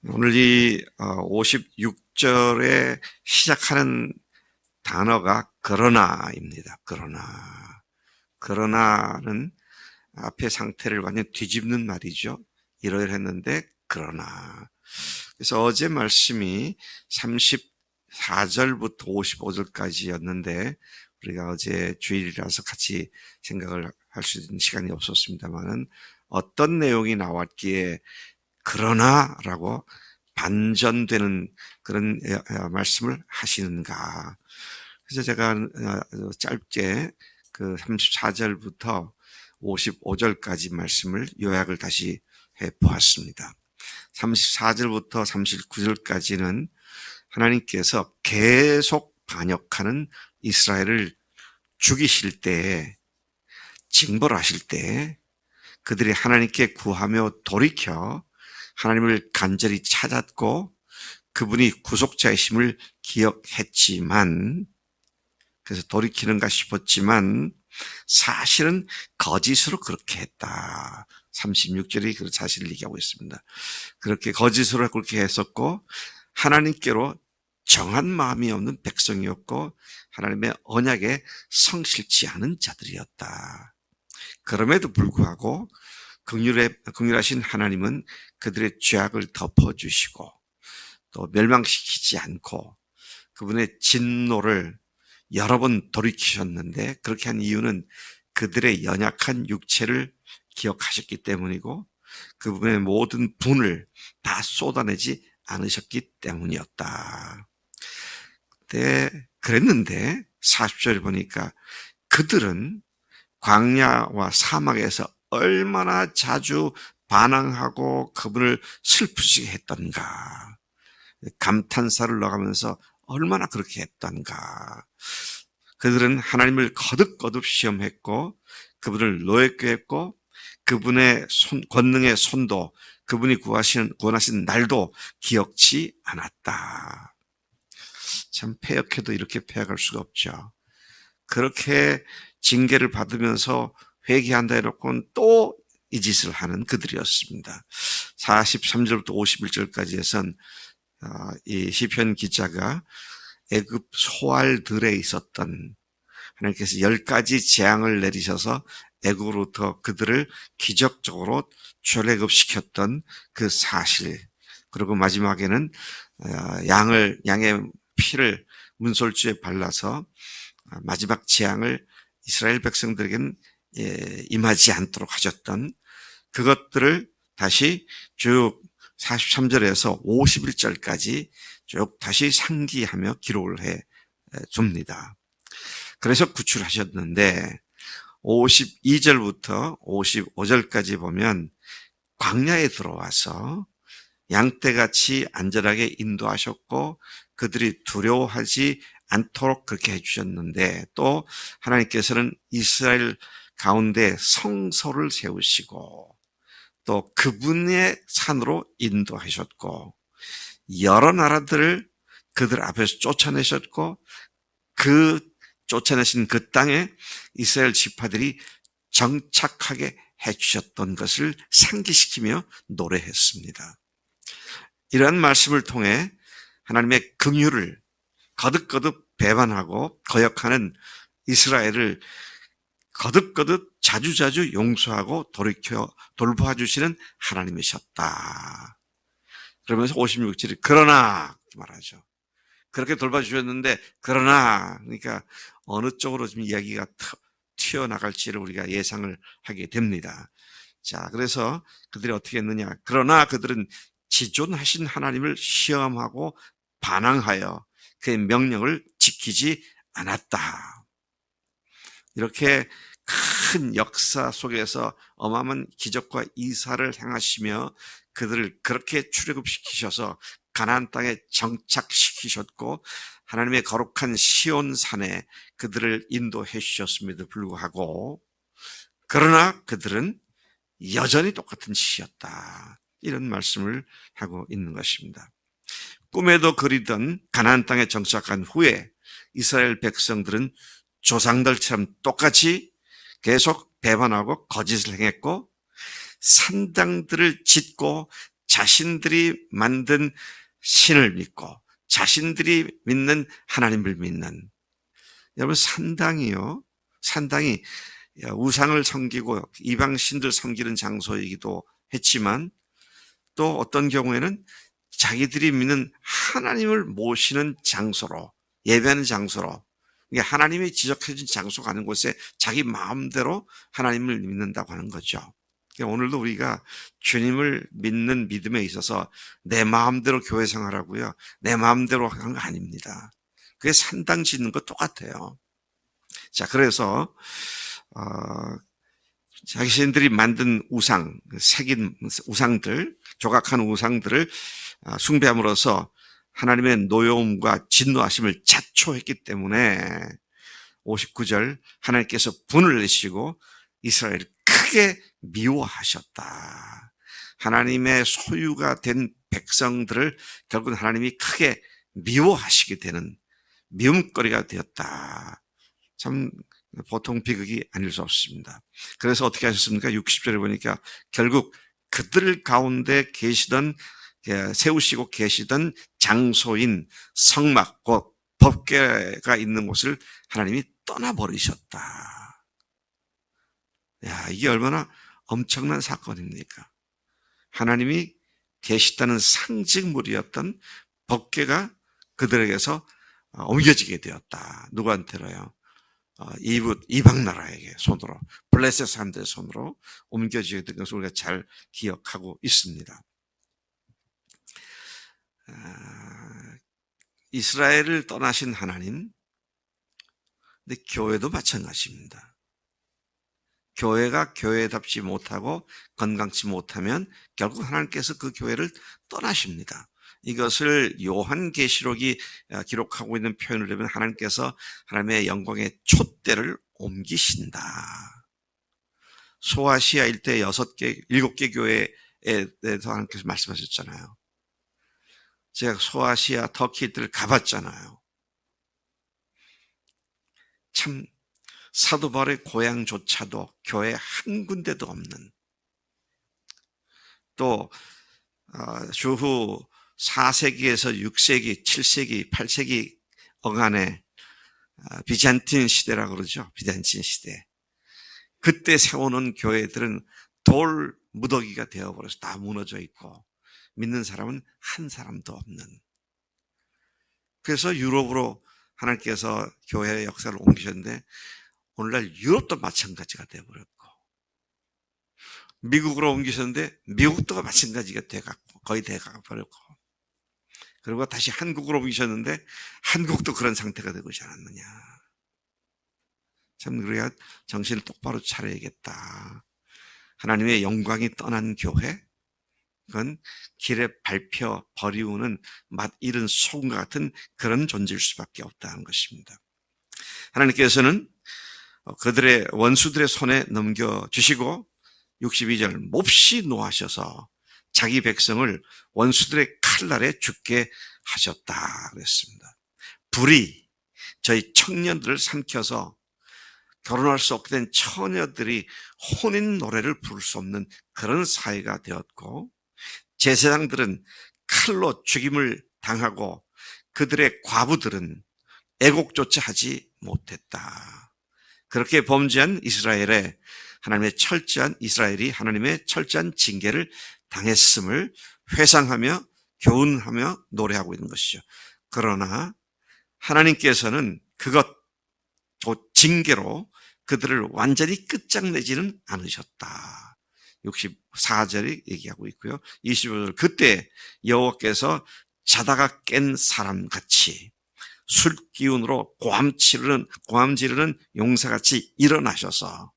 오늘 이 56절에 시작하는 단어가 그러나입니다. 그러나는 앞의 상태를 완전 뒤집는 말이죠. 이러했는데 그러나. 그래서 어제 말씀이 34절부터 55절까지였는데 우리가 어제 주일이라서 같이 생각을 할 수 있는 시간이 없었습니다만은 어떤 내용이 나왔기에 그러나라고 반전되는 그런 말씀을 하시는가. 그래서 제가 짧게 그 34절부터 55절까지 말씀을 요약을 다시 해 보았습니다. 34절부터 39절까지는 하나님께서 계속 반역하는 이스라엘을 죽이실 때에, 징벌 하실 때에 그들이 하나님께 구하며 돌이켜 하나님을 간절히 찾았고 그분이 구속자이심을 기억했지만, 그래서 돌이키는가 싶었지만 사실은 거짓으로 그렇게 했다. 36절이 그 사실을 얘기하고 있습니다. 그렇게 거짓으로 그렇게 했었고 하나님께로 정한 마음이 없는 백성이었고 하나님의 언약에 성실치 않은 자들이었다. 그럼에도 불구하고 긍휼하신 하나님은 그들의 죄악을 덮어주시고 또 멸망시키지 않고 그분의 진노를 여러 번 돌이키셨는데, 그렇게 한 이유는 그들의 연약한 육체를 기억하셨기 때문이고 그분의 모든 분을 다 쏟아내지 않으셨기 때문이었다. 그랬는데 40절에 보니까 그들은 광야와 사막에서 얼마나 자주 반항하고 그분을 슬프시게 했던가. 감탄사를 넣어가면서 얼마나 그렇게 했던가. 그들은 하나님을 거듭거듭 시험했고 그분을 노엽게 했고 그분의 권능의 손도, 그분이 구원하신 날도 기억지 않았다. 참 패역해도 이렇게 패역할 수가 없죠. 그렇게 징계를 받으면서 회개한다 해놓고는 또 이 짓을 하는 그들이었습니다. 43절부터 51절까지에선 이 시편 기자가 애굽 소알들에 있었던, 하나님께서 10가지 재앙을 내리셔서 애굽으로부터 그들을 기적적으로 출애굽시켰던 그 사실, 그리고 마지막에는 양의 피를 문설주에 발라서 마지막 재앙을 이스라엘 백성들에게는 임하지 않도록 하셨던 그것들을 다시 쭉 43절에서 51절까지 쭉 다시 상기하며 기록을 해 줍니다. 그래서 구출하셨는데 52절부터 55절까지 보면 광야에 들어와서 양떼같이 안전하게 인도하셨고 그들이 두려워하지 않도록 그렇게 해주셨는데, 또 하나님께서는 이스라엘 가운데 성소를 세우시고 또 그분의 산으로 인도하셨고 여러 나라들을 그들 앞에서 쫓아내셨고 그 쫓아내신 그 땅에 이스라엘 지파들이 정착하게 해주셨던 것을 상기시키며 노래했습니다. 이러한 말씀을 통해 하나님의 긍휼을 거듭거듭 배반하고 거역하는 이스라엘을 거듭거듭 자주자주 용서하고 돌봐주시는 하나님이셨다. 그러면서 56절이 그러나 말하죠. 그렇게 돌봐주셨는데 그러나, 그러니까 어느 쪽으로 지금 이야기가 튀어나갈지를 우리가 예상을 하게 됩니다. 자, 그래서 그들이 어떻게 했느냐. 그러나 그들은 지존하신 하나님을 시험하고 반항하여 그의 명령을 지키지 않았다. 이렇게 큰 역사 속에서 어마어마한 기적과 이사를 행하시며 그들을 그렇게 출애굽시키셔서 가나안 땅에 정착시키셨고 하나님의 거룩한 시온산에 그들을 인도해 주셨음에도 불구하고 그러나 그들은 여전히 똑같은 짓이었다. 이런 말씀을 하고 있는 것입니다. 꿈에도 그리던 가나안 땅에 정착한 후에 이스라엘 백성들은 조상들처럼 똑같이 계속 배반하고 거짓을 행했고 산당들을 짓고 자신들이 만든 신을 믿고 자신들이 믿는 하나님을 믿는, 여러분 산당이 우상을 섬기고 이방신들 섬기는 장소이기도 했지만 또 어떤 경우에는 자기들이 믿는 하나님을 모시는 장소로, 예배하는 장소로, 하나님이 지적해준 장소 가는 곳에 자기 마음대로 하나님을 믿는다고 하는 거죠. 오늘도 우리가 주님을 믿는 믿음에 있어서 내 마음대로 교회 생활하고요, 내 마음대로 하는 거 아닙니다. 그게 산당 짓는 거 똑같아요. 자, 그래서 자신들이 만든 우상, 새긴 우상들, 조각한 우상들을 숭배함으로써 하나님의 노여움과 진노하심을 자초했기 때문에 59절 하나님께서 분을 내시고 이스라엘을 크게 미워하셨다. 하나님의 소유가 된 백성들을 결국 하나님이 크게 미워하시게 되는 미움거리가 되었다. 참 보통 비극이 아닐 수 없습니다. 그래서 어떻게 하셨습니까? 60절에 보니까 결국 그들 가운데 세우시고 계시던 장소인 성막, 곧 법궤가 있는 곳을 하나님이 떠나버리셨다. 야, 이게 얼마나 엄청난 사건입니까? 하나님이 계시다는 상징물이었던 법궤가 그들에게서 옮겨지게 되었다. 누구한테로요? 이방 나라에게 손으로, 블레셋 사람들의 손으로 옮겨지게 된 것을 우리가 잘 기억하고 있습니다. 이스라엘을 떠나신 하나님, 근데 교회도 마찬가지입니다. 교회가 교회답지 못하고 건강치 못하면 결국 하나님께서 그 교회를 떠나십니다. 이것을 요한계시록이 기록하고 있는 표현을 하면 하나님께서 하나님의 영광의 촛대를 옮기신다. 소아시아 일대 7개 교회에 대해서 하나님께서 말씀하셨잖아요. 제가 소아시아 터키 일대를 가봤잖아요. 참 사도 바울의 고향조차도 교회 한 군데도 없는, 또 주후 4세기에서 6세기, 7세기, 8세기 어간에 비잔틴 시대라고 그러죠. 비잔틴 시대. 그때 세워놓은 교회들은 돌 무더기가 되어버려서 다 무너져 있고 믿는 사람은 한 사람도 없는. 그래서 유럽으로 하나님께서 교회의 역사를 옮기셨는데 오늘날 유럽도 마찬가지가 되어버렸고, 미국으로 옮기셨는데 미국도 마찬가지가 돼갖고 거의 돼가버렸고, 그리고 다시 한국으로 옮기셨는데 한국도 그런 상태가 되고 있지 않았느냐. 참 우리가 정신을 똑바로 차려야겠다. 하나님의 영광이 떠난 교회, 그건 길에 밟혀 버리우는 맛 잃은 소금과 같은 그런 존재일 수밖에 없다는 것입니다. 하나님께서는 그들의 원수들의 손에 넘겨주시고 62절 몹시 노하셔서 자기 백성을 원수들의 칼날에 죽게 하셨다 그랬습니다. 불이 저희 청년들을 삼켜서 결혼할 수 없게 된 처녀들이 혼인 노래를 부를 수 없는 그런 사회가 되었고, 제사장들은 칼로 죽임을 당하고 그들의 과부들은 애곡조차 하지 못했다. 그렇게 범죄한 이스라엘이 하나님의 철저한 징계를 당했음을 회상하며 교훈하며 노래하고 있는 것이죠. 그러나 하나님께서는 곧 징계로 그들을 완전히 끝장내지는 않으셨다. 64절이 얘기하고 있고요. 25절 그때 여호와께서 자다가 깬 사람같이 술기운으로 고함 지르는 용사같이 일어나셔서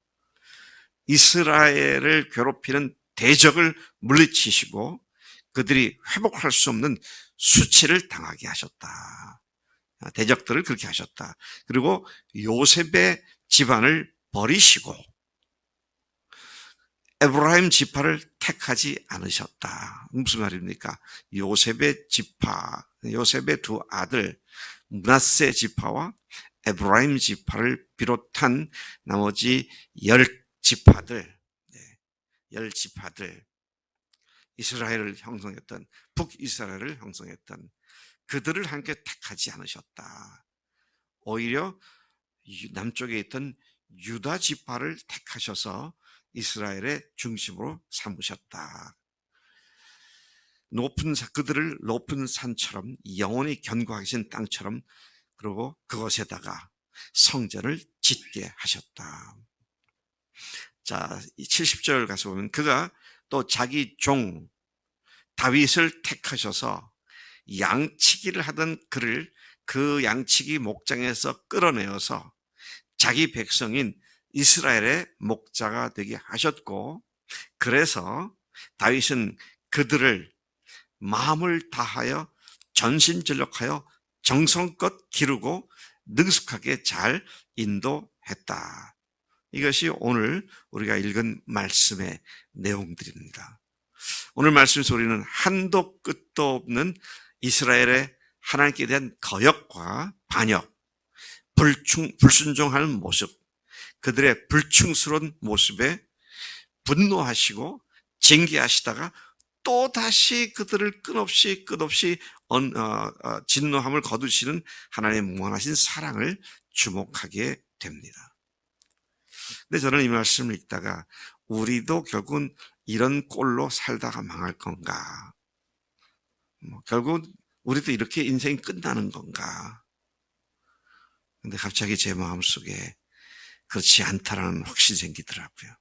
이스라엘을 괴롭히는 대적을 물리치시고 그들이 회복할 수 없는 수치를 당하게 하셨다. 대적들을 그렇게 하셨다. 그리고 요셉의 집안을 버리시고 에브라임 지파를 택하지 않으셨다. 무슨 말입니까? 요셉의 두 아들 므낫세 지파와 에브라임 지파를 비롯한 나머지 10지파들 이스라엘을 형성했던, 북이스라엘을 형성했던 그들을 함께 택하지 않으셨다. 오히려 남쪽에 있던 유다 지파를 택하셔서 이스라엘의 중심으로 삼으셨다. 그들을 높은 산처럼 영원히 견고하신 땅처럼, 그리고 그것에다가 성전을 짓게 하셨다. 자, 70절 가서 보면 그가 또 자기 종 다윗을 택하셔서 양치기를 하던 그를 그 양치기 목장에서 끌어내어서 자기 백성인 이스라엘의 목자가 되게 하셨고, 그래서 다윗은 그들을 마음을 다하여 전심전력하여 정성껏 기르고 능숙하게 잘 인도했다. 이것이 오늘 우리가 읽은 말씀의 내용들입니다. 오늘 말씀에서 우리는 한도 끝도 없는 이스라엘의 하나님께 대한 거역과 반역, 불순종하는 모습, 그들의 불충스러운 모습에 분노하시고 징계하시다가 또 다시 그들을 끝없이 진노함을 거두시는 하나님의 무한하신 사랑을 주목하게 됩니다. 근데 저는 이 말씀을 읽다가 우리도 결국은 이런 꼴로 살다가 망할 건가? 결국 우리도 이렇게 인생이 끝나는 건가? 근데 갑자기 제 마음속에 그렇지 않다라는 확신이 생기더라고요.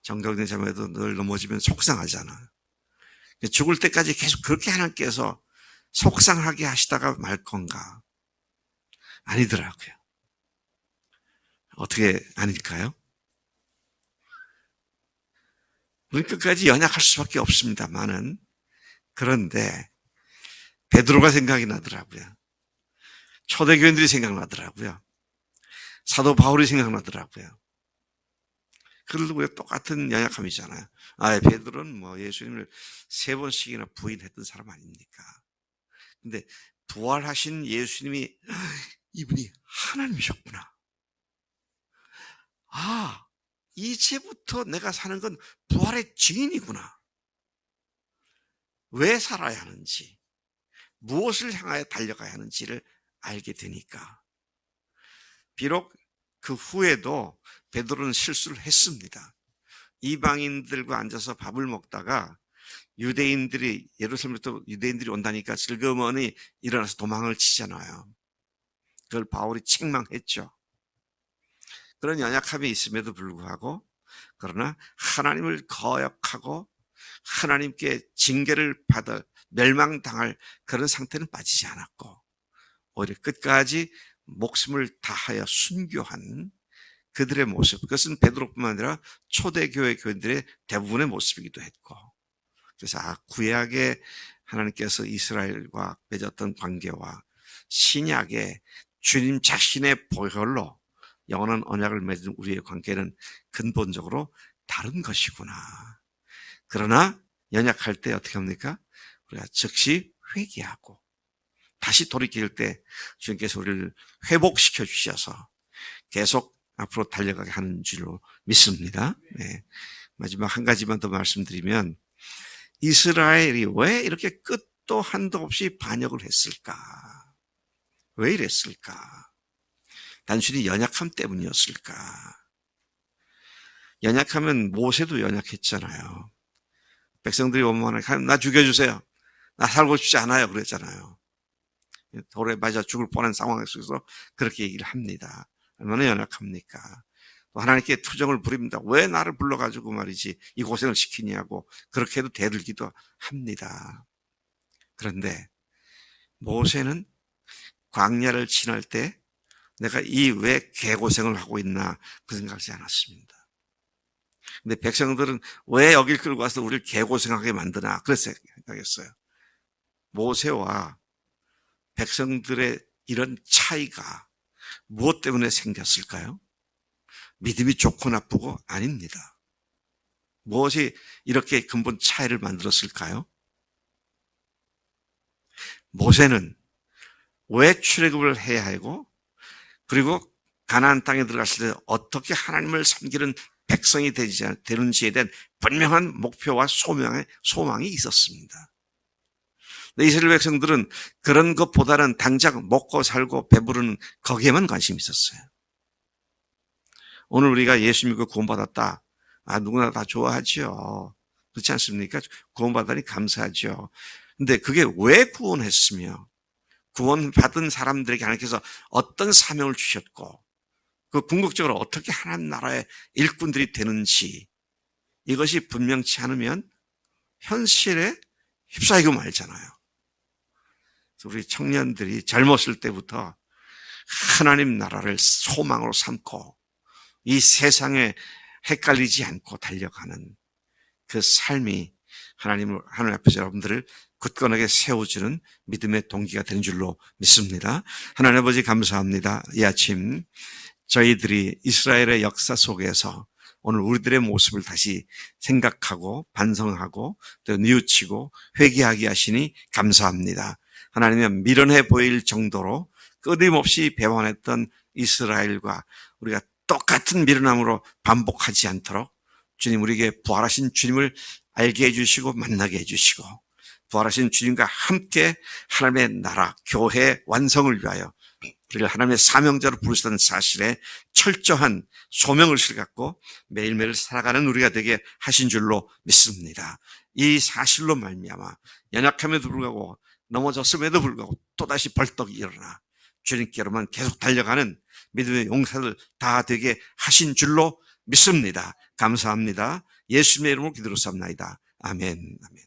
정경된 자매도 늘 넘어지면 속상하잖아. 죽을 때까지 계속 그렇게 하나님께서 속상하게 하시다가 말 건가? 아니더라고요. 어떻게 아닐까요? 우리는 끝까지 연약할 수밖에 없습니다만은, 그런데 베드로가 생각이 나더라고요. 초대교인들이 생각나더라고요. 사도 바울이 생각나더라고요. 그들도 왜 똑같은 연약함이잖아요. 베드로는 예수님을 3번씩이나 부인했던 사람 아닙니까? 근데 부활하신 예수님이 이분이 하나님이셨구나. 이제부터 내가 사는 건 부활의 증인이구나. 왜 살아야 하는지, 무엇을 향하여 달려가야 하는지를 알게 되니까. 비록 그 후에도 베드로는 실수를 했습니다. 이방인들과 앉아서 밥을 먹다가 예루살렘부터 유대인들이 온다니까 슬그머니 일어나서 도망을 치잖아요. 그걸 바울이 책망했죠. 그런 연약함이 있음에도 불구하고, 그러나 하나님을 거역하고 하나님께 징계를 받아 멸망당할 그런 상태는 빠지지 않았고, 오히려 끝까지 목숨을 다하여 순교한 그들의 모습, 그것은 베드로뿐만 아니라 초대교회 교인들의 대부분의 모습이기도 했고, 그래서 구약에 하나님께서 이스라엘과 맺었던 관계와 신약의 주님 자신의 보혈로 영원한 언약을 맺은 우리의 관계는 근본적으로 다른 것이구나. 그러나 연약할 때 어떻게 합니까? 우리가 즉시 회개하고 다시 돌이킬 때 주님께서 우리를 회복시켜 주셔서 계속 앞으로 달려가게 하는 줄로 믿습니다. 네. 마지막 한 가지만 더 말씀드리면, 이스라엘이 왜 이렇게 끝도 한도 없이 반역을 했을까? 왜 이랬을까? 단순히 연약함 때문이었을까? 연약하면 모세도 연약했잖아요. 백성들이 원망하는, 나 죽여주세요. 나 살고 싶지 않아요. 그랬잖아요. 돌에 맞아 죽을 뻔한 상황 속에서 그렇게 얘기를 합니다. 얼마나 연약합니까? 또 하나님께 투정을 부립니다. 왜 나를 불러가지고 말이지 이 고생을 시키냐고 그렇게 해도 대들기도 합니다. 그런데 모세는 광야를 지날 때 내가 왜 개고생을 하고 있나 그 생각하지 않았습니다. 근데 백성들은 왜 여길 끌고 와서 우리를 개고생하게 만드나 그래서 생각했어요. 모세와 백성들의 이런 차이가 무엇 때문에 생겼을까요? 믿음이 좋고 나쁘고 아닙니다. 무엇이 이렇게 근본 차이를 만들었을까요? 모세는 왜 출애굽을 해야 하고, 그리고 가나안 땅에 들어갔을 때 어떻게 하나님을 섬기는 백성이 되는지에 대한 분명한 목표와 소망이 있었습니다. 이스라엘 백성들은 그런 것보다는 당장 먹고 살고 배부르는 거기에만 관심이 있었어요. 오늘 우리가 예수 믿고 구원받았다. 누구나 다 좋아하죠. 그렇지 않습니까? 구원받으니 감사하죠. 근데 그게 왜 구원했으며 구원받은 사람들에게 하나님께서 어떤 사명을 주셨고 그 궁극적으로 어떻게 하나님 나라의 일꾼들이 되는지 이것이 분명치 않으면 현실에 휩싸이고 말잖아요. 우리 청년들이 젊었을 때부터 하나님 나라를 소망으로 삼고 이 세상에 헷갈리지 않고 달려가는 그 삶이 하나님 앞에서 여러분들을 굳건하게 세워주는 믿음의 동기가 되는 줄로 믿습니다. 하나님 아버지 감사합니다. 이 아침 저희들이 이스라엘의 역사 속에서 오늘 우리들의 모습을 다시 생각하고 반성하고 또 뉘우치고 회개하게 하시니 감사합니다. 하나님의 미련해 보일 정도로 끊임없이 배반했던 이스라엘과 우리가 똑같은 미련함으로 반복하지 않도록 주님 우리에게 부활하신 주님을 알게 해주시고 만나게 해주시고 부활하신 주님과 함께 하나님의 나라, 교회 완성을 위하여 우리를 하나님의 사명자로 부르시던 사실에 철저한 소명의식을 갖고 매일매일 살아가는 우리가 되게 하신 줄로 믿습니다. 이 사실로 말미암아 연약함에도 불구하고 넘어졌음에도 불구하고 또다시 벌떡 일어나 주님께로만 계속 달려가는 믿음의 용사들 다 되게 하신 줄로 믿습니다. 감사합니다. 예수님의 이름으로 기도로 삼나이다. 아멘. 아멘.